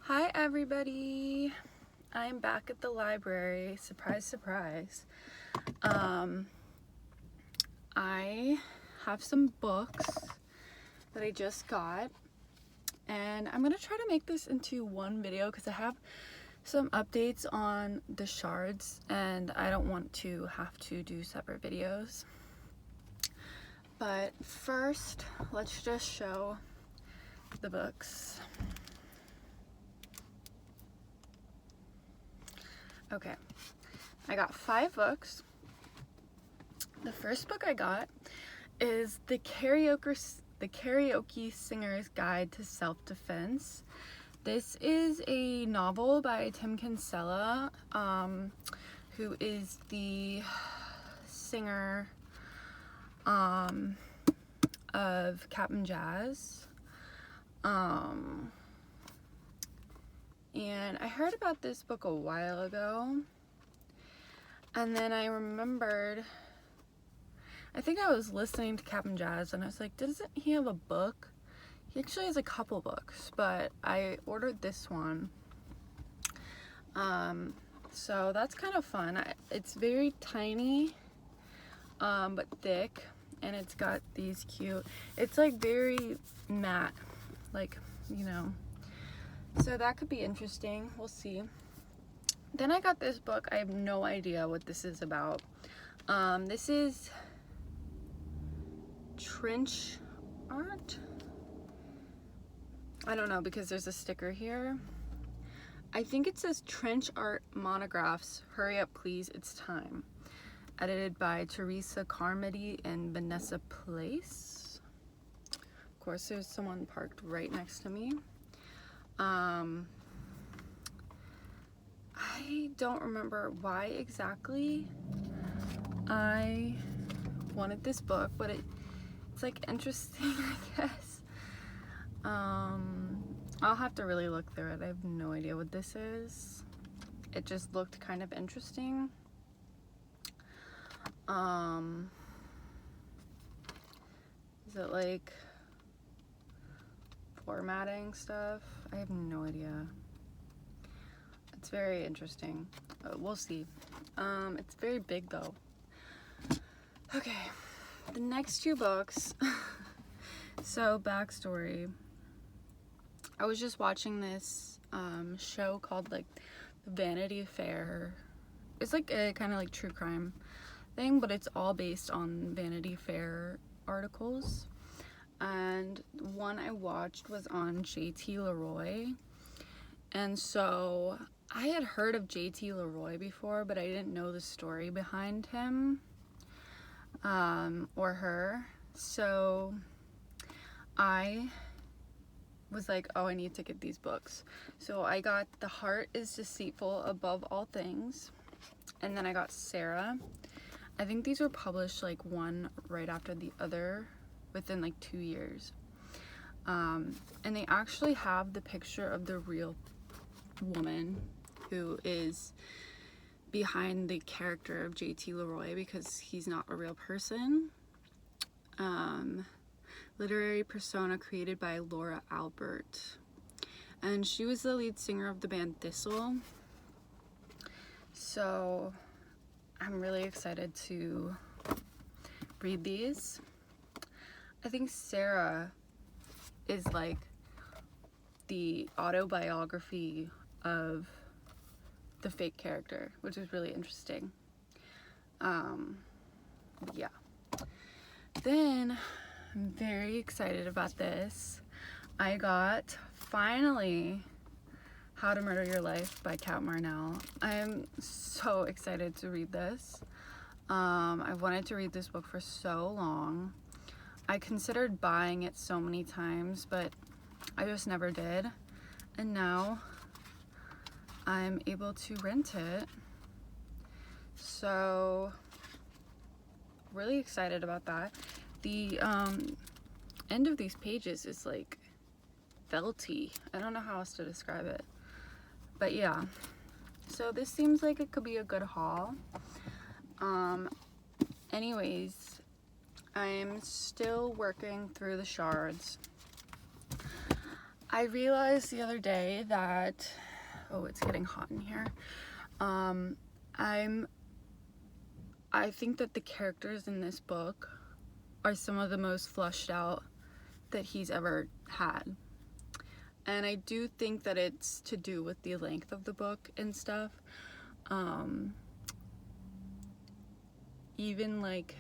Hi everybody, I'm back at the library. Surprise, surprise. I have some books that I just got, and I'm gonna try to make this into one video because I have some updates on the shards and I don't want to have to do separate videos. But first, let's just show the books. Okay, I got 5 books. The first book I got is The Karaoke Singer's Guide to Self-Defense. This is a novel by Tim Kinsella, who is the singer of Captain Jazz. And I heard about this book a while ago, and then I remembered, I think I was listening to Captain Jazz and I was like, doesn't he have a book? He actually has a couple books, but I ordered this one. So that's kind of fun. It's very tiny, but thick, and it's got these cute, it's like very matte, like, you know. So that could be interesting. We'll see. Then I got this book. I have no idea what this is about. This is trench art. I don't know because there's a sticker here. I think it says Trench Art Monographs. Hurry up, please. It's time. Edited by Teresa Carmody and Vanessa Place. Of course, there's someone parked right next to me. I don't remember why exactly I wanted this book, but it's like interesting, I guess. I'll have to really look through it. I have no idea what this is. It just looked kind of interesting. Is it like formatting stuff? I have no idea. It's very interesting. We'll see. It's very big though. Okay, the next 2 books. So, backstory. I was just watching this show called like Vanity Fair. It's like a kind of like true crime thing, but it's all based on Vanity Fair articles. And one I watched was on JT Leroy. And so I had heard of JT Leroy before, but I didn't know the story behind him or her. So I was like, oh, I need to get these books. So I got The Heart is Deceitful Above All Things, and then I got Sarah. I think these were published like one right after the other within like 2 years. And they actually have the picture of the real woman who is behind the character of JT Leroy because he's not a real person. Literary persona created by Laura Albert, and she was the lead singer of the band Thistle. So I'm really excited to read these. I think Sarah is like the autobiography of the fake character, which is really interesting. Yeah. Then I'm very excited about this. I got, finally, How to Murder Your Life by Kat Marnell. I am so excited to read this. I've wanted to read this book for so long. I considered buying it so many times, but I just never did. And now I'm able to rent it. So, really excited about that. The end of these pages is like felty. I don't know how else to describe it. But yeah. So this seems like it could be a good haul. Anyways, I'm still working through the shards. I realized the other day that, oh, it's getting hot in here. I think that the characters in this book are some of the most fleshed out that he's ever had. And I do think that it's to do with the length of the book and stuff. Even like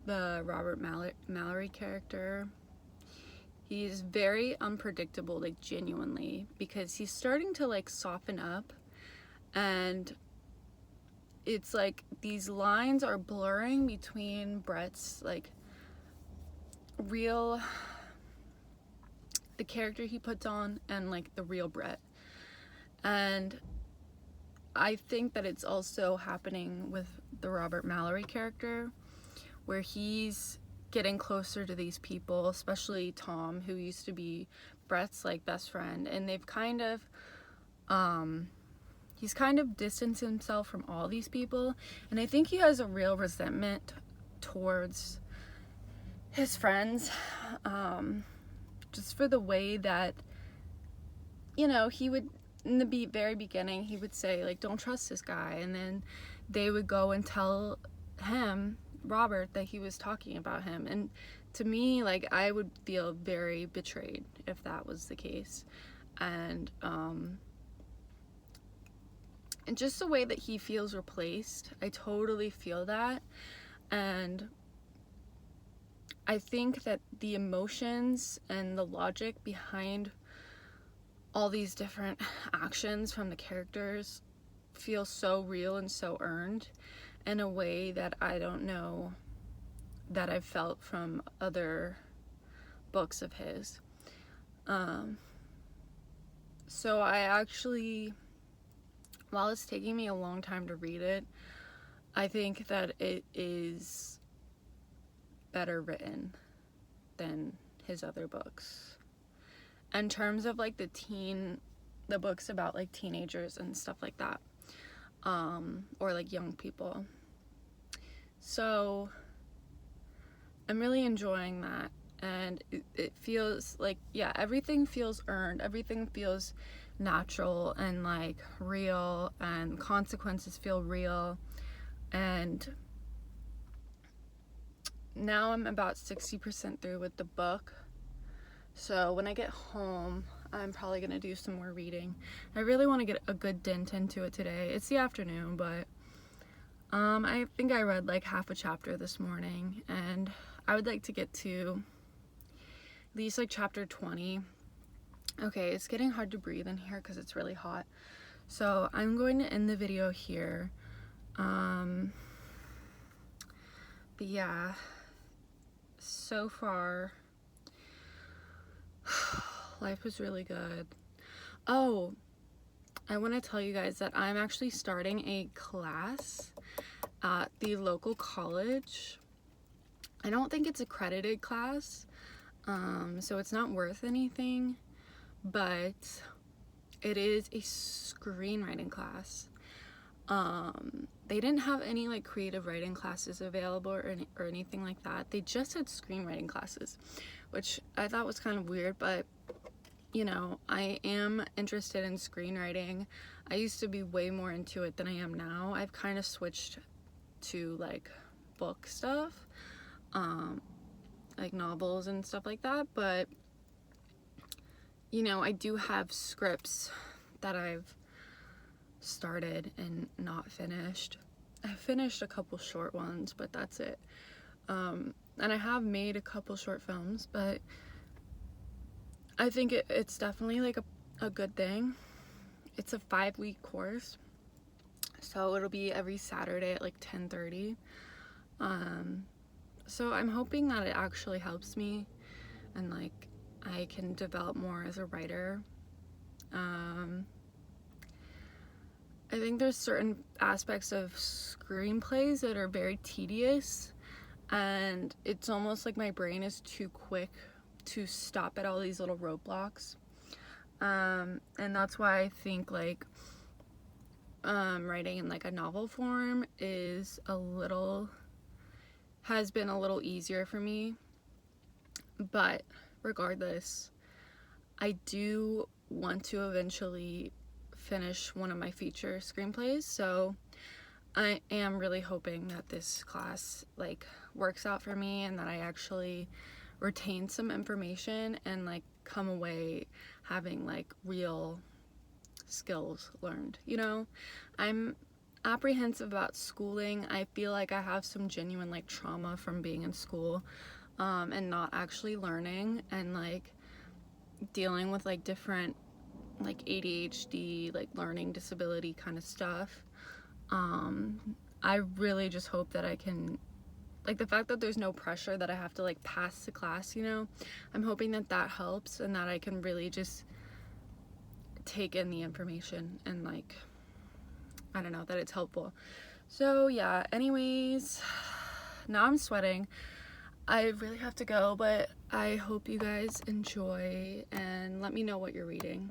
the Robert Mallory character, he's very unpredictable, like genuinely, because he's starting to like soften up, and it's like these lines are blurring between Brett's like real, the character he puts on, and like the real Brett. And I think that it's also happening with the Robert Mallory character, where he's getting closer to these people, especially Tom, who used to be Brett's like best friend, and they've kind of he's kind of distanced himself from all these people, and I think he has a real resentment towards his friends, just for the way that, you know, he would, in the very beginning, he would say like, don't trust this guy, and then they would go and tell him, Robert, that he was talking about him. And to me, like, I would feel very betrayed if that was the case. And just the way that he feels replaced, I totally feel that. And I think that the emotions and the logic behind all these different actions from the characters feel so real and so earned in a way that I don't know that I've felt from other books of his. So I actually, while it's taking me a long time to read it, I think that it is better written than his other books. In terms of like the books about like teenagers and stuff like that, or like young people. So I'm really enjoying that, and it feels like, yeah, everything feels earned, everything feels natural and like real, and consequences feel real. And now I'm about 60% through with the book, so when I get home I'm probably gonna do some more reading. I really want to get a good dent into it today. It's the afternoon, but I think I read like half a chapter this morning, and I would like to get to at least like chapter 20. Okay, it's getting hard to breathe in here because it's really hot, so I'm going to end the video here. But yeah, so far life was really good. Oh, I want to tell you guys that I'm actually starting a class at the local college. I don't think it's an accredited class, so it's not worth anything, but it is a screenwriting class. They didn't have any like creative writing classes available or anything like that. They just had screenwriting classes, which I thought was kind of weird, but you know, I am interested in screenwriting. I used to be way more into it than I am now. I've kind of switched to like book stuff, like novels and stuff like that, but you know, I do have scripts that I've started and not finished. I finished a couple short ones, but that's it. And I have made a couple short films, but I think it's definitely like a good thing. It's a 5-week course, so it'll be every Saturday at like 10:30. So I'm hoping that it actually helps me, and like I can develop more as a writer. I think there's certain aspects of screenplays that are very tedious, and it's almost like my brain is too quick to stop at all these little roadblocks. And that's why I think like writing in like a novel form has been a little easier for me. But regardless, I do want to eventually finish one of my feature screenplays, so I am really hoping that this class like works out for me and that I actually retain some information and like come away having like real skills learned. You know, I'm apprehensive about schooling. I feel like I have some genuine like trauma from being in school and not actually learning and like dealing with like different like ADHD, like learning disability kind of stuff. I really just hope that I can, like, the fact that there's no pressure that I have to like pass the class, you know, I'm hoping that that helps and that I can really just take in the information and like, I don't know, that it's helpful. So yeah, anyways, now I'm sweating. I really have to go, but I hope you guys enjoy and let me know what you're reading.